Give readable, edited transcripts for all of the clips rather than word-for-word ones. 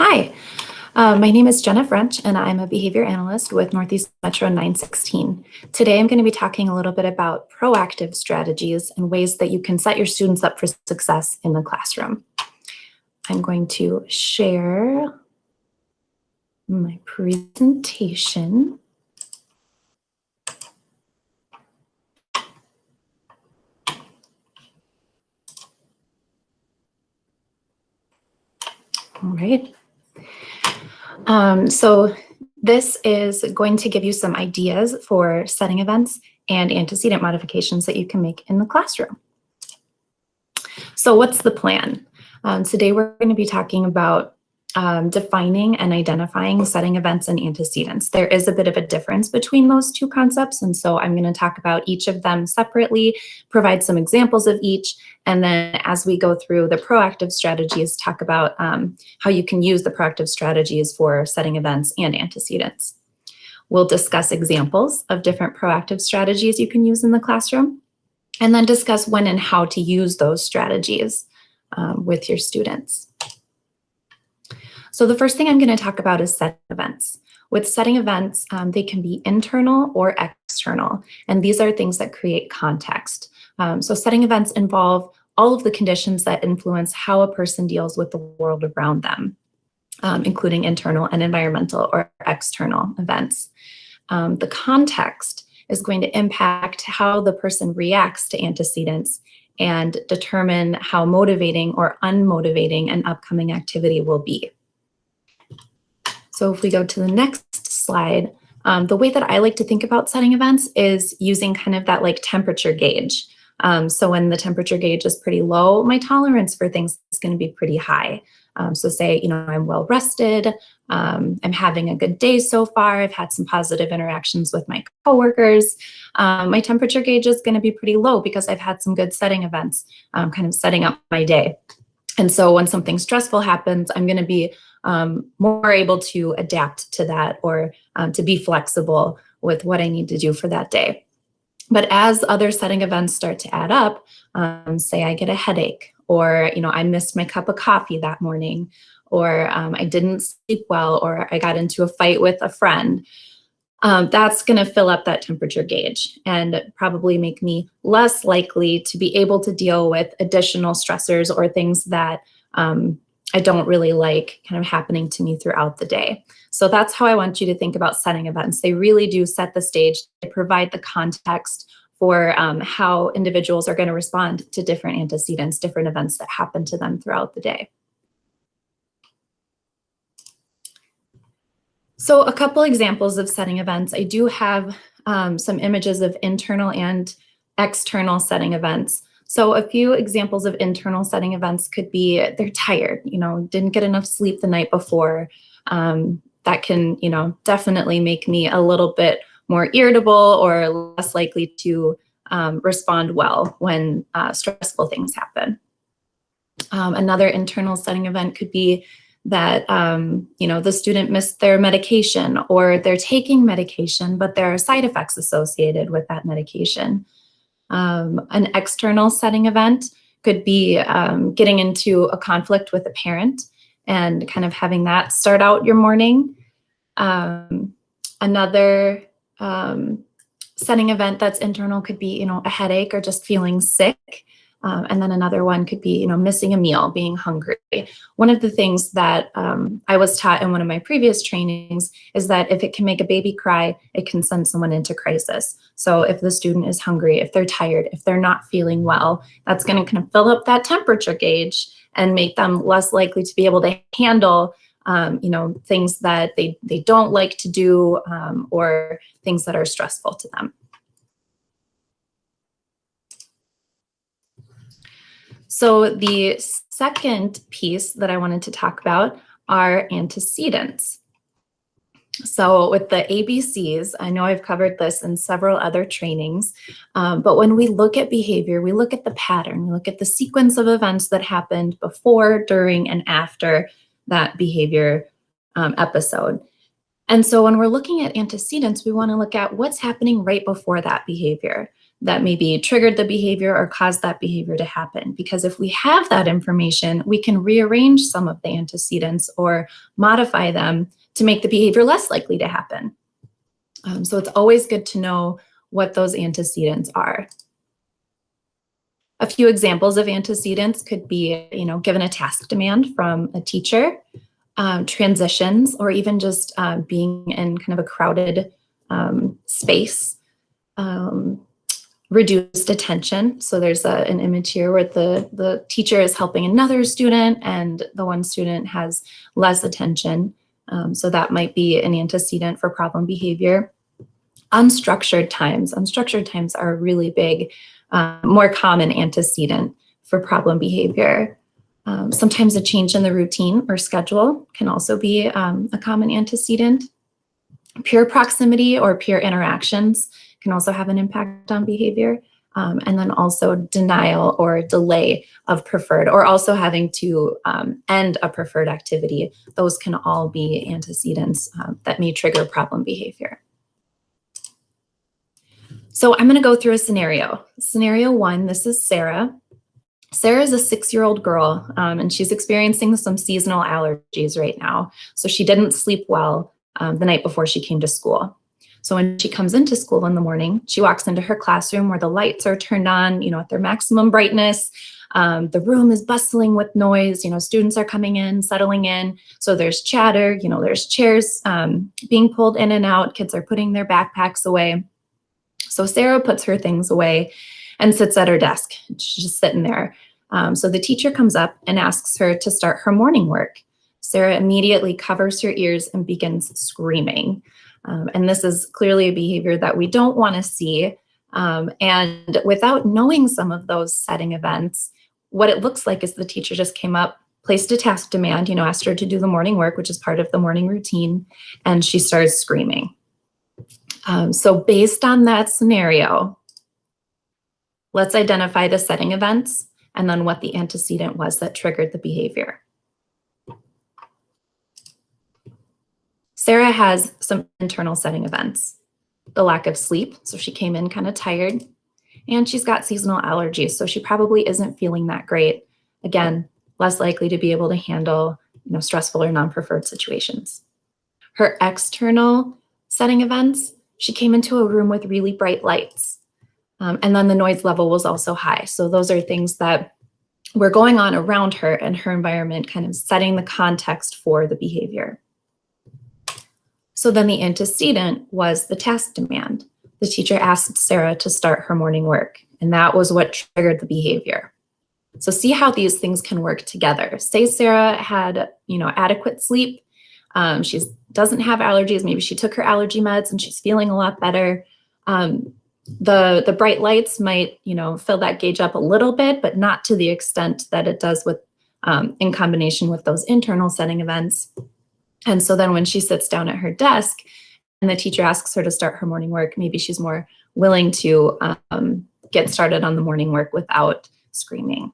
Hi, my name is Jenna French, and I'm a behavior analyst with Northeast Metro 916. Today, I'm going to be talking a little bit about proactive strategies and ways that you can set your students up for success in the classroom. I'm going to share my presentation. All right. So this is going to give you some ideas for setting events and antecedent modifications that you can make in the classroom. So what's the plan? Today we're going to be talking about defining and identifying setting events and antecedents. There is a bit of a difference between those two concepts, and so I'm going to talk about each of them separately, provide some examples of each, and then as we go through the proactive strategies, talk about how you can use the proactive strategies for setting events and antecedents. We'll discuss examples of different proactive strategies you can use in the classroom, and then discuss when and how to use those strategies with your students. So the first thing I'm going to talk about is setting events. With setting events, they can be internal or external, and these are things that create context. So setting events involve all of the conditions that influence how a person deals with the world around them, including internal and environmental or external events. The context is going to impact how the person reacts to antecedents and determine how motivating or unmotivating an upcoming activity will be. So if we go to the next slide, the way that I like to think about setting events is using kind of that like temperature gauge. So when the temperature gauge is pretty low, my tolerance for things is going to be pretty high. So say, I'm well rested, I'm having a good day so far, I've had some positive interactions with my coworkers. My temperature gauge is going to be pretty low because I've had some good setting events, kind of setting up my day. And so when something stressful happens, I'm going to be more able to adapt to that or to be flexible with what I need to do for that day. But as other setting events start to add up, say I get a headache, or I missed my cup of coffee that morning, or I didn't sleep well, or I got into a fight with a friend, that's going to fill up that temperature gauge and probably make me less likely to be able to deal with additional stressors or things that I don't really like kind of happening to me throughout the day. So that's how I want you to think about setting events. They really do set the stage. They provide the context for how individuals are going to respond to different antecedents, different events that happen to them throughout the day. So a couple examples of setting events. I do have some images of internal and external setting events. So a few examples of internal setting events could be they're tired, didn't get enough sleep the night before. That can, definitely make me a little bit more irritable or less likely to respond well when stressful things happen. Another internal setting event could be that the student missed their medication, or they're taking medication, but there are side effects associated with that medication. An external setting event could be getting into a conflict with a parent and kind of having that start out your morning. Another setting event that's internal could be, a headache or just feeling sick. And then another one could be, missing a meal, being hungry. One of the things that I was taught in one of my previous trainings is that if it can make a baby cry, it can send someone into crisis. So if the student is hungry, if they're tired, if they're not feeling well, that's going to kind of fill up that temperature gauge and make them less likely to be able to handle things that they don't like to do or things that are stressful to them. So the second piece that I wanted to talk about are antecedents. So with the ABCs, I know I've covered this in several other trainings, but when we look at behavior, we look at the pattern, we look at the sequence of events that happened before, during, and after that behavior episode. And so when we're looking at antecedents, we want to look at what's happening right before that behavior. that maybe triggered the behavior or caused that behavior to happen. Because if we have that information, we can rearrange some of the antecedents or modify them to make the behavior less likely to happen. So it's always good to know what those antecedents are. A few examples of antecedents could be, given a task demand from a teacher, transitions, or even just being in kind of a crowded space. Reduced attention. So there's an image here where the teacher is helping another student and the one student has less attention. So that might be an antecedent for problem behavior. Unstructured times. Unstructured times are a really big, more common antecedent for problem behavior. Sometimes a change in the routine or schedule can also be a common antecedent. Peer proximity or peer interactions can also have an impact on behavior. And then also denial or delay of preferred, or also having to end a preferred activity. Those can all be antecedents that may trigger problem behavior. So I'm going to go through a scenario. Scenario 1, this is Sarah. Sarah is a 6-year-old girl, and she's experiencing some seasonal allergies right now. So she didn't sleep well the night before she came to school. So when she comes into school in the morning, she walks into her classroom where the lights are turned on, at their maximum brightness. The room is bustling with noise. Students are coming in, settling in. So there's chatter. There's chairs being pulled in and out. Kids are putting their backpacks away. So Sarah puts her things away and sits at her desk. She's just sitting there. So the teacher comes up and asks her to start her morning work. Sarah immediately covers her ears and begins screaming. And this is clearly a behavior that we don't want to see. And without knowing some of those setting events, what it looks like is the teacher just came up, placed a task demand, asked her to do the morning work, which is part of the morning routine, and she starts screaming. So based on that scenario, let's identify the setting events and then what the antecedent was that triggered the behavior. Sarah has some internal setting events. The lack of sleep, so she came in kind of tired, and she's got seasonal allergies, so she probably isn't feeling that great. Again, less likely to be able to handle, stressful or non-preferred situations. Her external setting events, she came into a room with really bright lights, and then the noise level was also high. So those are things that were going on around her and her environment, kind of setting the context for the behavior. So then the antecedent was the task demand. The teacher asked Sarah to start her morning work, and that was what triggered the behavior. So see how these things can work together. Say Sarah had, adequate sleep. She doesn't have allergies. Maybe she took her allergy meds and she's feeling a lot better. The bright lights might, fill that gauge up a little bit, but not to the extent that it does with in combination with those internal setting events. And so then when she sits down at her desk and the teacher asks her to start her morning work, maybe she's more willing to get started on the morning work without screaming.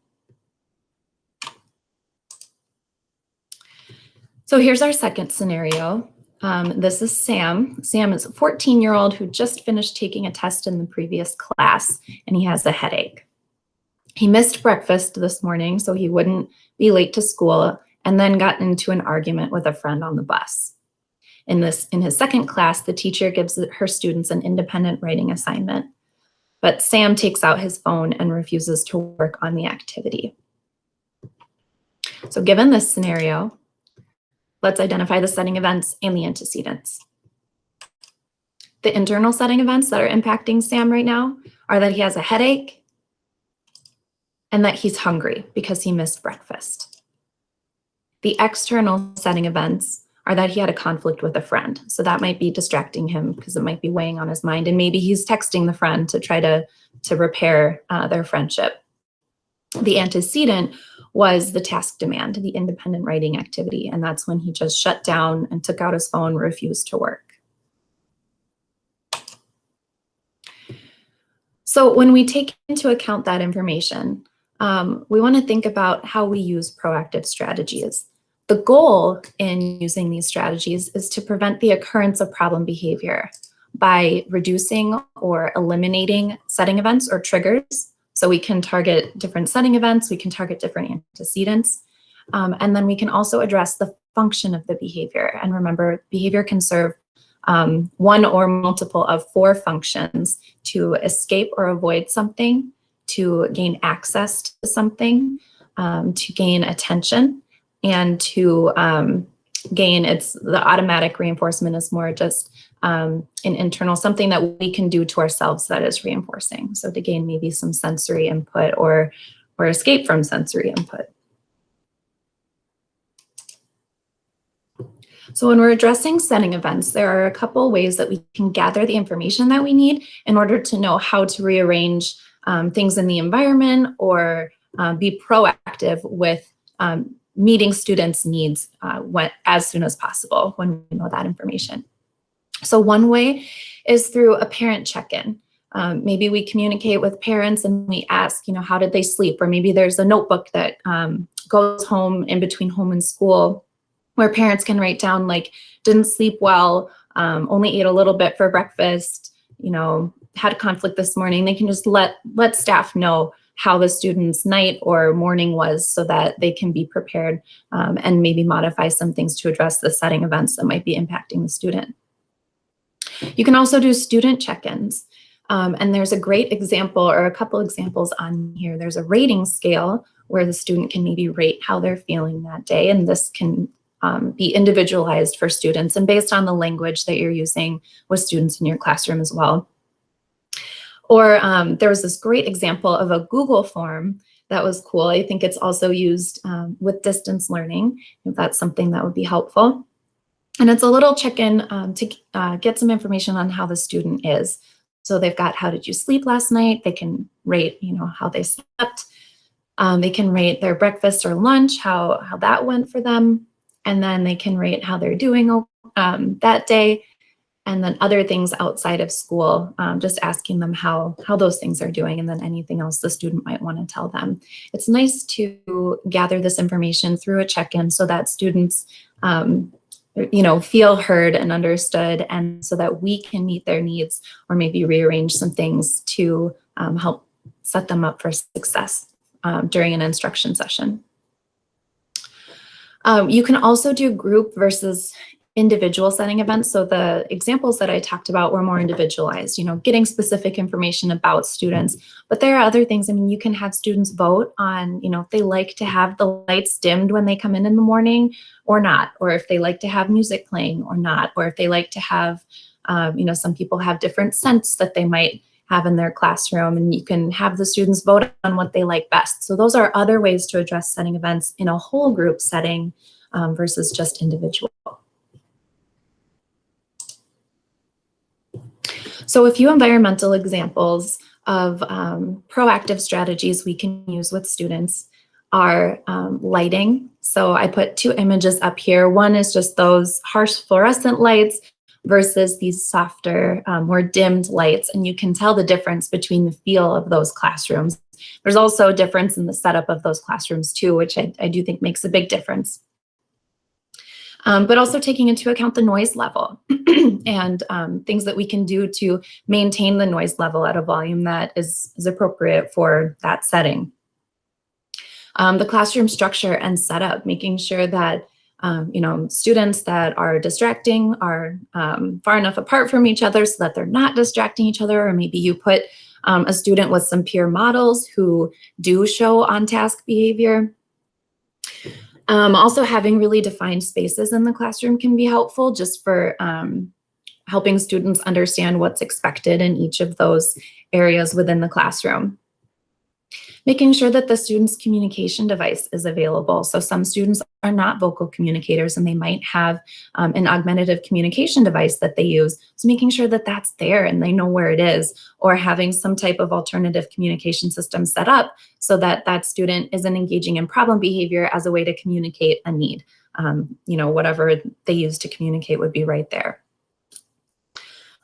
So here's our second scenario. This is Sam. Sam is a 14-year-old who just finished taking a test in the previous class, and he has a headache. He missed breakfast this morning so he wouldn't be late to school, and then got into an argument with a friend on the bus. In his second class, the teacher gives her students an independent writing assignment, but Sam takes out his phone and refuses to work on the activity. So given this scenario, let's identify the setting events and the antecedents. The internal setting events that are impacting Sam right now are that he has a headache and that he's hungry because he missed breakfast. The external setting events are that he had a conflict with a friend. So that might be distracting him because it might be weighing on his mind. And maybe he's texting the friend to try to repair their friendship. The antecedent was the task demand, the independent writing activity. And that's when he just shut down and took out his phone, refused to work. So when we take into account that information, we want to think about how we use proactive strategies. The goal in using these strategies is to prevent the occurrence of problem behavior. by reducing or eliminating setting events or triggers. So we can target different setting events, we can target different antecedents, and then we can also address the function of the behavior. And remember, behavior can serve one or multiple of 4 functions: to escape or avoid something, to gain access to something, to gain attention, and to gain, the automatic reinforcement is more just an internal, something that we can do to ourselves that is reinforcing. So to gain maybe some sensory input or escape from sensory input. So when we're addressing setting events, there are a couple ways that we can gather the information that we need in order to know how to rearrange things in the environment or be proactive with meeting students' needs as soon as possible when we know that information. So one way is through a parent check-in. Maybe we communicate with parents and we ask, how did they sleep? Or maybe there's a notebook that goes home in between home and school, where parents can write down, like, didn't sleep well, only ate a little bit for breakfast, had conflict this morning. They can just let staff know how the student's night or morning was so that they can be prepared and maybe modify some things to address the setting events that might be impacting the student. You can also do student check-ins. And there's a great example, or a couple examples on here. There's a rating scale where the student can maybe rate how they're feeling that day. And this can be individualized for students and based on the language that you're using with students in your classroom as well. Or there was this great example of a Google form that was cool. I think it's also used with distance learning, if that's something that would be helpful. And it's a little check-in to get some information on how the student is. So they've got, how did you sleep last night? They can rate, how they slept. They can rate their breakfast or lunch, how that went for them. And then they can rate how they're doing that day. And then other things outside of school, just asking them how those things are doing, and then anything else the student might want to tell them. It's nice to gather this information through a check-in so that students feel heard and understood, and so that we can meet their needs or maybe rearrange some things to help set them up for success during an instruction session. You can also do group versus individual setting events. So the examples that I talked about were more individualized, getting specific information about students. But there are other things. I mean, you can have students vote on, if they like to have the lights dimmed when they come in the morning or not, or if they like to have music playing or not, or if they like to have, some people have different scents that they might have in their classroom, and you can have the students vote on what they like best. So those are other ways to address setting events in a whole group setting versus just individual. So a few environmental examples of proactive strategies we can use with students are lighting. So I put 2 images up here. One is just those harsh fluorescent lights versus these softer, more dimmed lights. And you can tell the difference between the feel of those classrooms. There's also a difference in the setup of those classrooms too, which I do think makes a big difference. But also taking into account the noise level and things that we can do to maintain the noise level at a volume that is appropriate for that setting. The classroom structure and setup, making sure that students that are distracting are far enough apart from each other so that they're not distracting each other, or maybe you put a student with some peer models who do show on-task behavior. Also having really defined spaces in the classroom can be helpful, just for helping students understand what's expected in each of those areas within the classroom. Making sure that the student's communication device is available. So some students are not vocal communicators and they might have an augmentative communication device that they use. So making sure that that's there and they know where it is, or having some type of alternative communication system set up so that that student isn't engaging in problem behavior as a way to communicate a need. Whatever they use to communicate would be right there.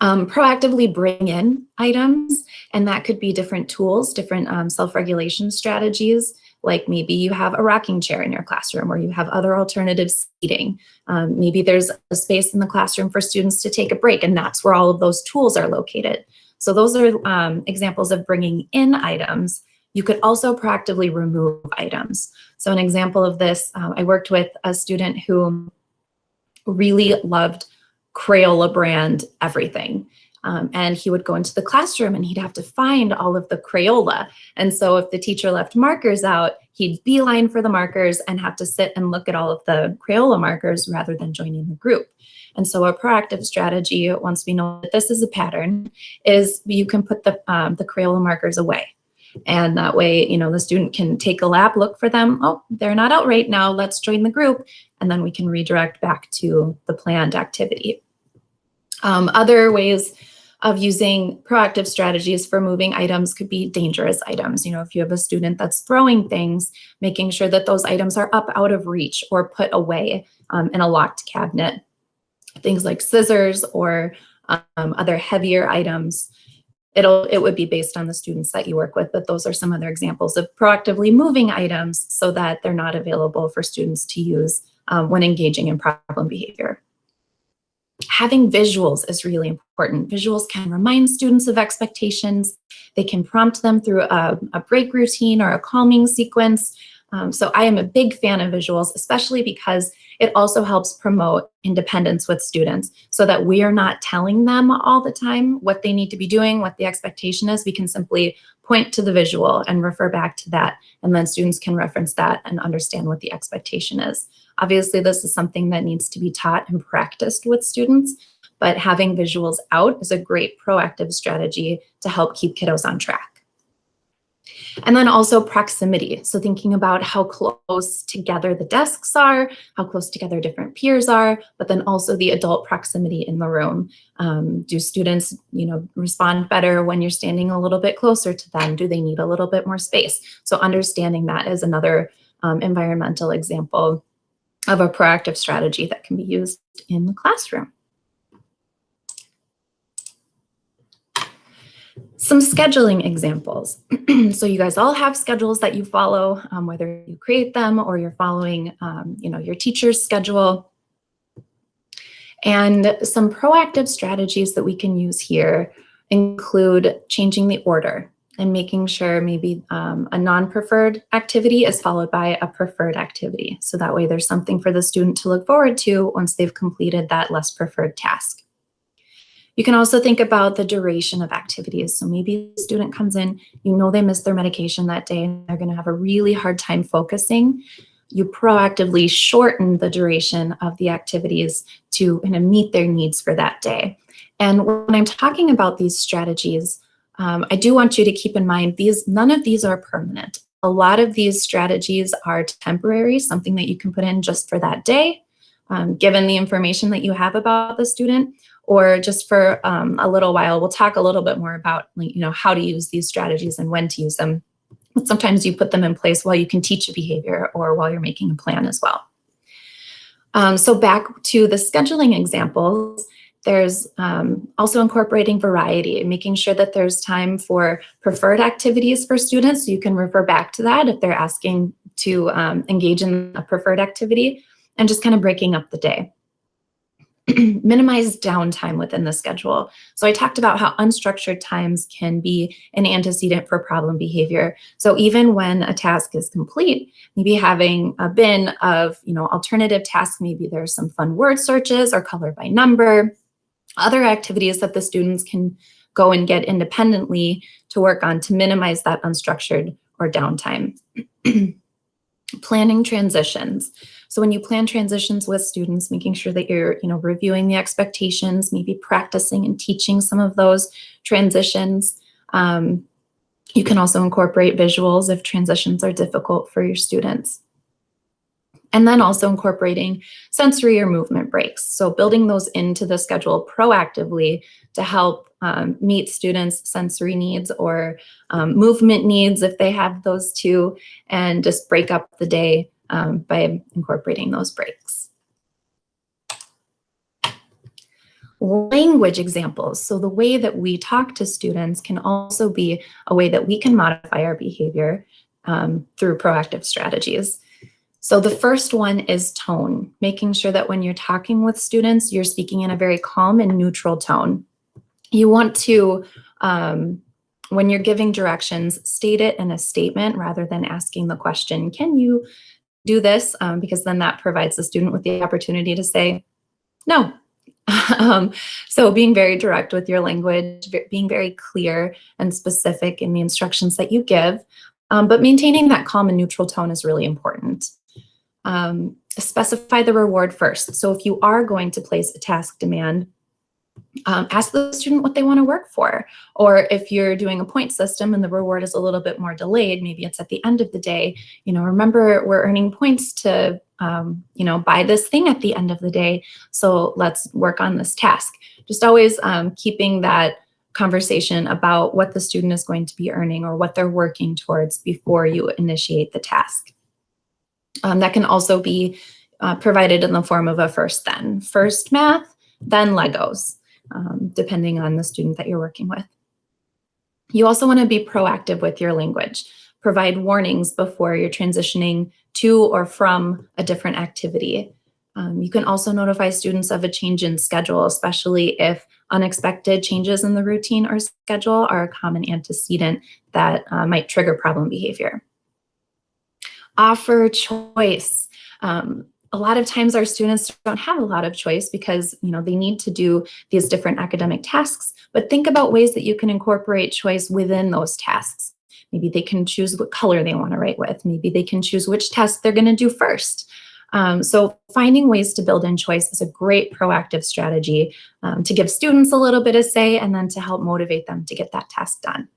Proactively bring in items, and that could be different tools, different self-regulation strategies like maybe you have a rocking chair in your classroom or you have other alternative seating. Maybe there's a space in the classroom for students to take a break, and that's where all of those tools are located. So those are examples of bringing in items. You could also proactively remove items. So an example of this, I worked with a student who really loved Crayola brand everything. And he would go into the classroom and he'd have to find all of the Crayola. And so if the teacher left markers out, he'd beeline for the markers and have to sit and look at all of the Crayola markers rather than joining the group. And so a proactive strategy, once we know that this is a pattern, is you can put the Crayola markers away. And that way, the student can take a lap, look for them. Oh, they're not out right now. Let's join the group. And then we can redirect back to the planned activity. Other ways of using proactive strategies for moving items could be dangerous items. If you have a student that's throwing things, making sure that those items are up out of reach or put away in a locked cabinet. Things like scissors or other heavier items. It would be based on the students that you work with, but those are some other examples of proactively moving items so that they're not available for students to use when engaging in problem behavior. Having visuals is really important. Visuals can remind students of expectations. They can prompt them through a break routine or a calming sequence. So I am a big fan of visuals, especially because it also helps promote independence with students so that we are not telling them all the time what they need to be doing, what the expectation is. We can simply point to the visual and refer back to that, and then students can reference that and understand what the expectation is. Obviously, this is something that needs to be taught and practiced with students, but having visuals out is a great proactive strategy to help keep kiddos on track. And then also proximity. So thinking about how close together the desks are, how close together different peers are, but then also the adult proximity in the room. Do students, respond better when you're standing a little bit closer to them? Do they need a little bit more space? So understanding that is another environmental example of a proactive strategy that can be used in the classroom. Some scheduling examples. So you guys all have schedules that you follow, whether you create them or you're following, your teacher's schedule. And some proactive strategies that we can use here include changing the order and making sure maybe a non-preferred activity is followed by a preferred activity. So that way there's something for the student to look forward to once they've completed that less preferred task. You can also think about the duration of activities. So maybe the student comes in, they missed their medication that day and they're going to have a really hard time focusing. You proactively shorten the duration of the activities to meet their needs for that day. And when I'm talking about these strategies, I do want you to keep in mind none of these are permanent. A lot of these strategies are temporary, something that you can put in just for that day, given the information that you have about the student, or just for a little while. We'll talk a little bit more about how to use these strategies and when to use them. But sometimes you put them in place while you can teach a behavior or while you're making a plan as well. So back to the scheduling examples, there's also incorporating variety, making sure that there's time for preferred activities for students. So you can refer back to that if they're asking to engage in a preferred activity, and just kind of breaking up the day. Minimize downtime within the schedule. So I talked about how unstructured times can be an antecedent for problem behavior. So even when a task is complete, maybe having a bin of alternative tasks, maybe there's some fun word searches or color by number, other activities that the students can go and get independently to work on to minimize that unstructured or downtime. Planning transitions. So when you plan transitions with students, making sure that you're reviewing the expectations, maybe practicing and teaching some of those transitions. You can also incorporate visuals if transitions are difficult for your students. And then also incorporating sensory or movement breaks. So building those into the schedule proactively to help meet students' sensory needs or movement needs if they have those too, and just break up the day by incorporating those breaks. Language examples. So the way that we talk to students can also be a way that we can modify our behavior. through proactive strategies. So the first one is tone, making sure that when you're talking with students, you're speaking in a very calm and neutral tone. You want to, when you're giving directions, state it in a statement rather than asking the question, can you do this? Because then that provides the student with the opportunity to say, no. So being very direct with your language, being very clear and specific in the instructions that you give, but maintaining that calm and neutral tone is really important. Specify the reward first. So if you are going to place a task demand, ask the student what they want to work for. Or if you're doing a point system and the reward is a little bit more delayed, maybe it's at the end of the day, remember we're earning points to, buy this thing at the end of the day. So let's work on this task. Just always keeping that conversation about what the student is going to be earning or what they're working towards before you initiate the task. That can also be provided in the form of a first then. First math, then Legos, depending on the student that you're working with. You also want to be proactive with your language. Provide warnings before you're transitioning to or from a different activity. You can also notify students of a change in schedule, especially if unexpected changes in the routine or schedule are a common antecedent that might trigger problem behavior. Offer choice. A lot of times our students don't have a lot of choice because they need to do these different academic tasks, but think about ways that you can incorporate choice within those tasks. Maybe they can choose what color they want to write with. Maybe they can choose which task they're going to do first. So finding ways to build in choice is a great proactive strategy to give students a little bit of say and then to help motivate them to get that task done.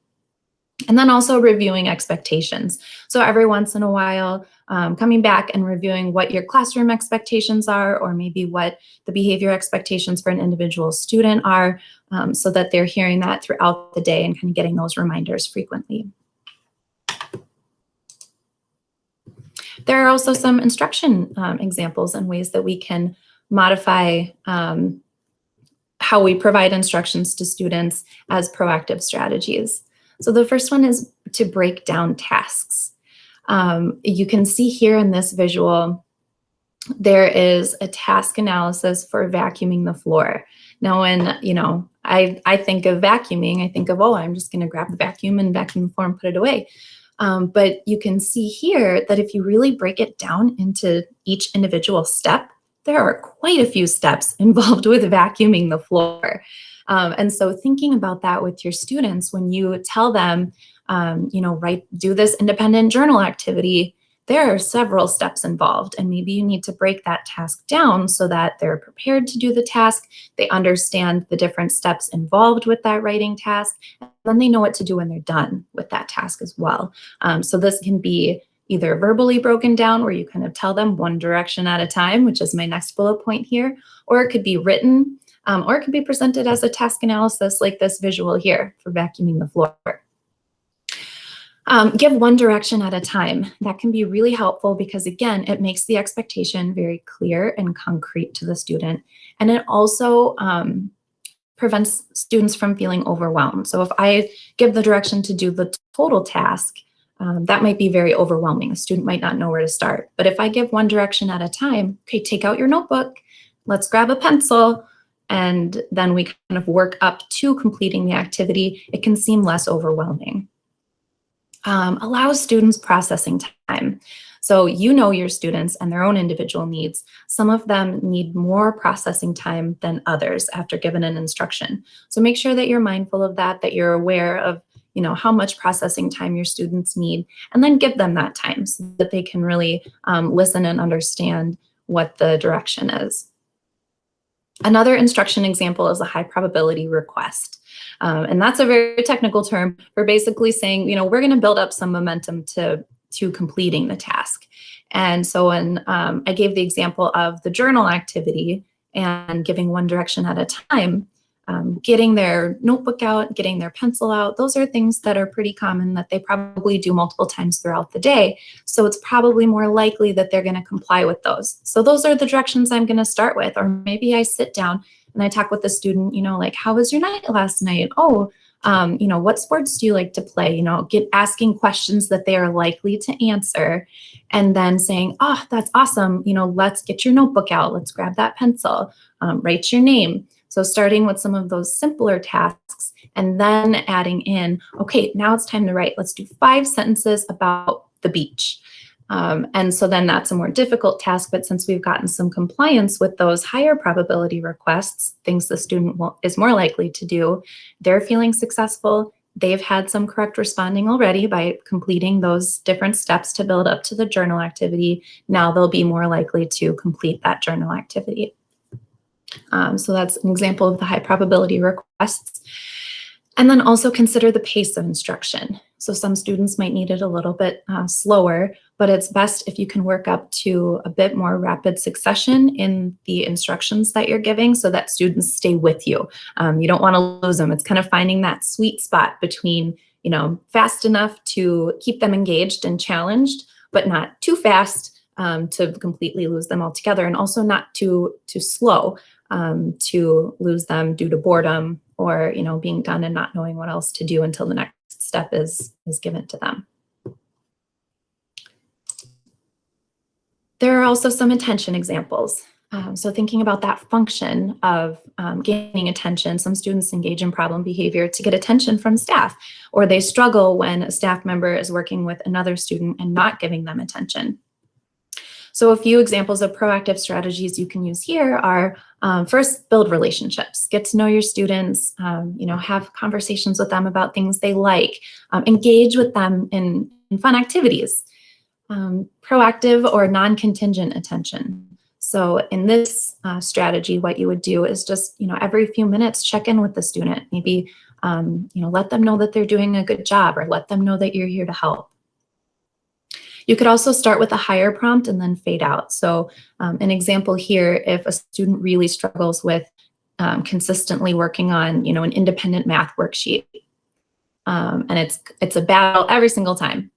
And then also reviewing expectations. So every once in a while, coming back and reviewing what your classroom expectations are, or maybe what the behavior expectations for an individual student are, so that they're hearing that throughout the day and kind of getting those reminders frequently. There are also some instruction examples and ways that we can modify how we provide instructions to students as proactive strategies. So the first one is to break down tasks. You can see here in this visual, there is a task analysis for vacuuming the floor. Now, when I think of vacuuming, I think of, oh, I'm just going to grab the vacuum and vacuum the floor and put it away. But you can see here that if you really break it down into each individual step, there are quite a few steps involved with vacuuming the floor. And so thinking about that with your students, when you tell them, do this independent journal activity, there are several steps involved, and maybe you need to break that task down so that they're prepared to do the task, they understand the different steps involved with that writing task, and then they know what to do when they're done with that task as well. So this can be either verbally broken down where you kind of tell them one direction at a time, which is my next bullet point here, or it could be written, or it could be presented as a task analysis like this visual here for vacuuming the floor. Give one direction at a time. That can be really helpful because, again, it makes the expectation very clear and concrete to the student. And it also prevents students from feeling overwhelmed. So if I give the direction to do the total task, that might be very overwhelming. A student might not know where to start. But if I give one direction at a time, okay, take out your notebook, let's grab a pencil, and then we kind of work up to completing the activity, it can seem less overwhelming. Allows students processing time. So you know your students and their own individual needs. Some of them need more processing time than others after given an instruction. So make sure that you're mindful of that, that you're aware of how much processing time your students need, and then give them that time so that they can really listen and understand what the direction is. Another instruction example is a high probability request. And that's a very technical term for basically saying, we're going to build up some momentum to completing the task. And so when I gave the example of the journal activity and giving one direction at a time, getting their notebook out, getting their pencil out, those are things that are pretty common that they probably do multiple times throughout the day. So it's probably more likely that they're going to comply with those. So those are the directions I'm going to start with. Or maybe I sit down and I talk with the student, like, how was your night last night? Oh, What sports do you like to play? Get asking questions that they are likely to answer, and then saying, oh, that's awesome. Let's get your notebook out. Let's grab that pencil, write your name. So starting with some of those simpler tasks and then adding in, okay, now it's time to write. Let's do 5 sentences about the beach. And so then that's a more difficult task, but since we've gotten some compliance with those higher probability requests, things the student is more likely to do, they're feeling successful. They've had some correct responding already by completing those different steps to build up to the journal activity. Now they'll be more likely to complete that journal activity. So that's an example of the high probability requests. And then also consider the pace of instruction. So some students might need it a little bit slower, but it's best if you can work up to a bit more rapid succession in the instructions that you're giving so that students stay with you. You don't want to lose them. It's kind of finding that sweet spot between, fast enough to keep them engaged and challenged, but not too fast to completely lose them altogether, and also not too slow to lose them due to boredom or being done and not knowing what else to do until the next step is given to them. There are also some attention examples. So thinking about that function of gaining attention, some students engage in problem behavior to get attention from staff, or they struggle when a staff member is working with another student and not giving them attention. So a few examples of proactive strategies you can use here are, first, build relationships. Get to know your students, have conversations with them about things they like, engage with them in fun activities. Proactive or non-contingent attention. So in this strategy, what you would do is just, every few minutes check in with the student. Maybe, let them know that they're doing a good job, or let them know that you're here to help. You could also start with a higher prompt and then fade out. So an example here, if a student really struggles with consistently working on, an independent math worksheet, and it's a battle every single time.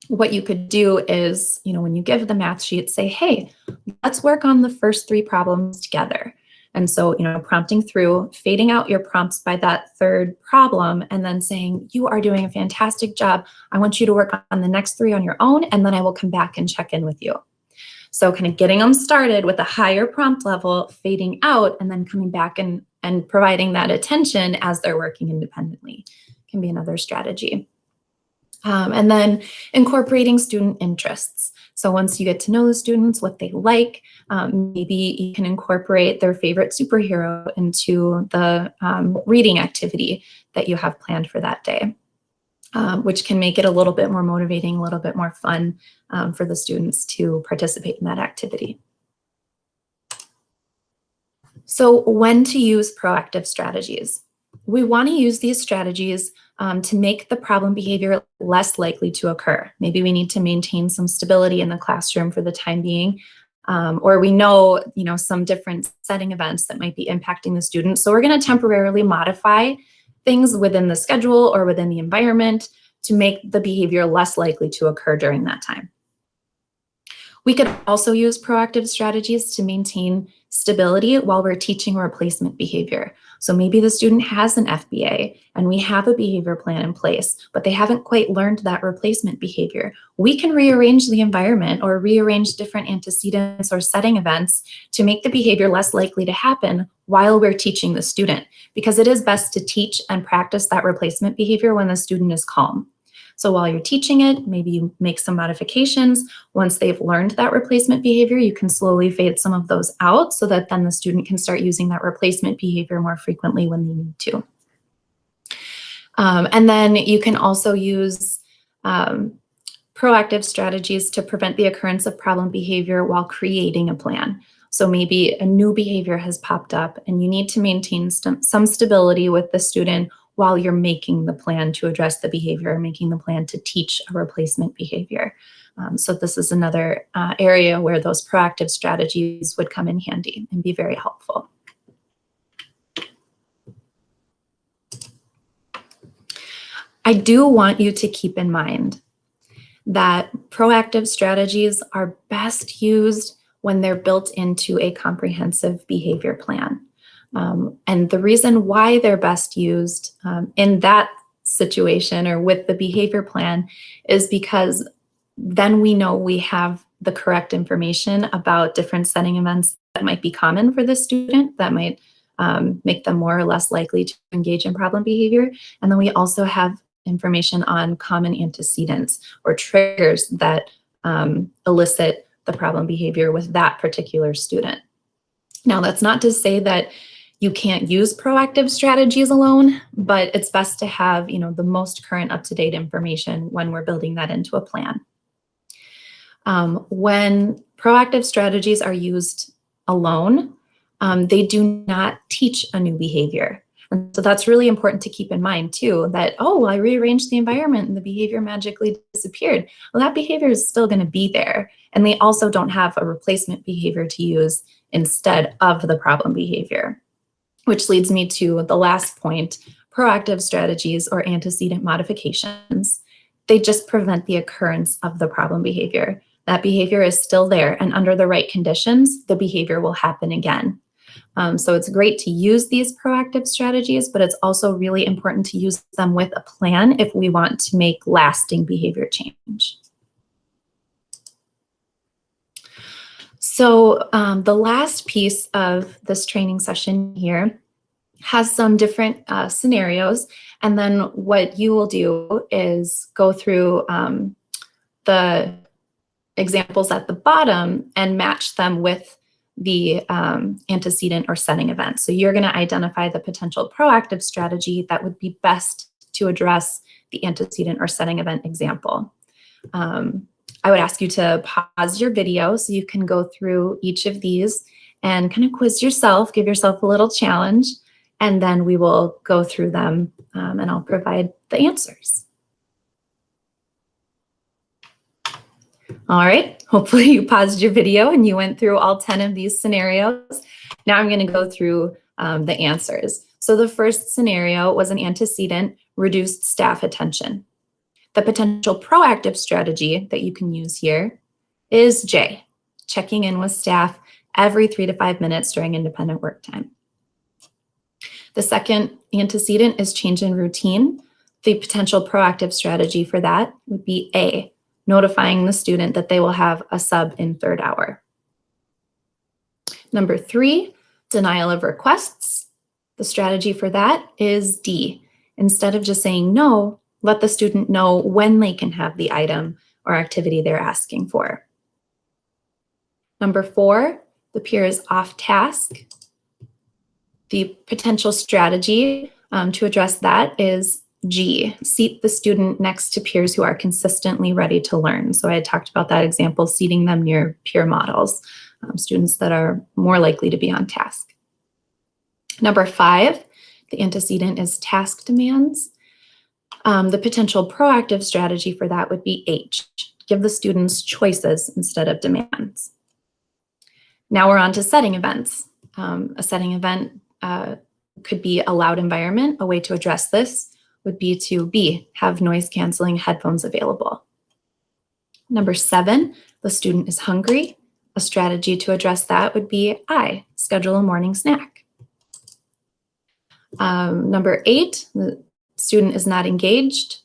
What you could do is, when you give the math sheet, say, hey, let's work on the first 3 problems together. And so, prompting through, fading out your prompts by that 3rd problem, and then saying, you are doing a fantastic job. I want you to work on the next 3 on your own, and then I will come back and check in with you. So kind of getting them started with a higher prompt level, fading out, and then coming back and providing that attention as they're working independently can be another strategy. And then incorporating student interests. So once you get to know the students, what they like, maybe you can incorporate their favorite superhero into the reading activity that you have planned for that day, which can make it a little bit more motivating, a little bit more fun for the students to participate in that activity. So when to use proactive strategies? We want to use these strategies to make the problem behavior less likely to occur. Maybe we need to maintain some stability in the classroom for the time being, or we know, some different setting events that might be impacting the students. So we're going to temporarily modify things within the schedule or within the environment to make the behavior less likely to occur during that time. We could also use proactive strategies to maintain stability while we're teaching replacement behavior. So maybe the student has an FBA and we have a behavior plan in place, but they haven't quite learned that replacement behavior. We can rearrange the environment or rearrange different antecedents or setting events to make the behavior less likely to happen while we're teaching the student, because it is best to teach and practice that replacement behavior when the student is calm. So while you're teaching it, maybe you make some modifications. Once they've learned that replacement behavior, you can slowly fade some of those out so that then the student can start using that replacement behavior more frequently when they need to. And then you can also use proactive strategies to prevent the occurrence of problem behavior while creating a plan. So maybe a new behavior has popped up and you need to maintain some stability with the student while you're making the plan to address the behavior, making the plan to teach a replacement behavior. So this is another area where those proactive strategies would come in handy and be very helpful. I do want you to keep in mind that proactive strategies are best used when they're built into a comprehensive behavior plan. And the reason why they're best used in that situation or with the behavior plan is because then we know we have the correct information about different setting events that might be common for the student, that might make them more or less likely to engage in problem behavior. And then we also have information on common antecedents or triggers that elicit the problem behavior with that particular student. Now, that's not to say that you can't use proactive strategies alone, but it's best to have, the most current up-to-date information when we're building that into a plan. When proactive strategies are used alone, they do not teach a new behavior. And so that's really important to keep in mind too, that, oh, well, I rearranged the environment and the behavior magically disappeared. Well, that behavior is still going to be there. And they also don't have a replacement behavior to use instead of the problem behavior, which leads me to the last point. Proactive strategies or antecedent modifications, they just prevent the occurrence of the problem behavior. That behavior is still there, and under the right conditions, the behavior will happen again. So it's great to use these proactive strategies, but it's also really important to use them with a plan if we want to make lasting behavior change. So the last piece of this training session here has some different scenarios, and then what you will do is go through the examples at the bottom and match them with the antecedent or setting event. So you're going to identify the potential proactive strategy that would be best to address the antecedent or setting event example. I would ask you to pause your video so you can go through each of these and kind of quiz yourself, give yourself a little challenge, and then we will go through them and I'll provide the answers. All right, hopefully you paused your video and you went through all 10 of these scenarios. Now I'm going to go through the answers. So the first scenario was an antecedent, reduced staff attention. The potential proactive strategy that you can use here is J, checking in with staff every 3 to 5 minutes during independent work time. The second antecedent is change in routine. The potential proactive strategy for that would be A, notifying the student that they will have a sub in third hour. Number 3, denial of requests. The strategy for that is D. Instead of just saying no, let the student know when they can have the item or activity they're asking for. Number 4, the peer is off task. The potential strategy to address that is G, seat the student next to peers who are consistently ready to learn. So I had talked about that example, seating them near peer models, students that are more likely to be on task. Number 5, the antecedent is task demands. The potential proactive strategy for that would be H, give the students choices instead of demands. Now we're on to setting events. A setting event could be a loud environment. A way to address this would be to B, have noise canceling headphones available. Number 7, the student is hungry. A strategy to address that would be I, schedule a morning snack. Number 8, the student is not engaged.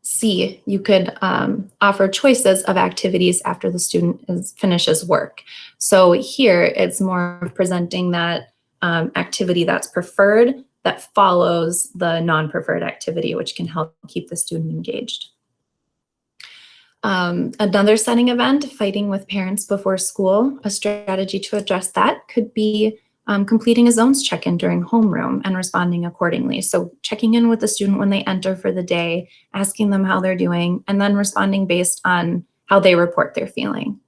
C, you could offer choices of activities after the student finishes work. So here it's more presenting that activity that's preferred that follows the non-preferred activity, which can help keep the student engaged. Another setting event, fighting with parents before school. A strategy to address that could be completing a zones check-in during homeroom and responding accordingly. So checking in with the student when they enter for the day, asking them how they're doing, and then responding based on how they report they're feeling.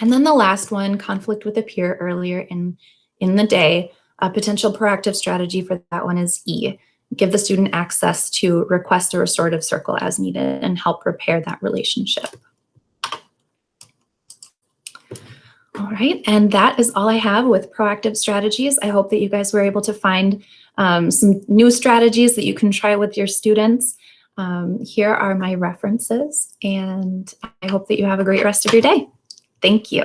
And then the last one, conflict with a peer earlier in the day. A potential proactive strategy for that one is E, give the student access to request a restorative circle as needed and help repair that relationship. All right, and that is all I have with proactive strategies. I hope that you guys were able to find some new strategies that you can try with your students. Here are my references, and I hope that you have a great rest of your day. Thank you.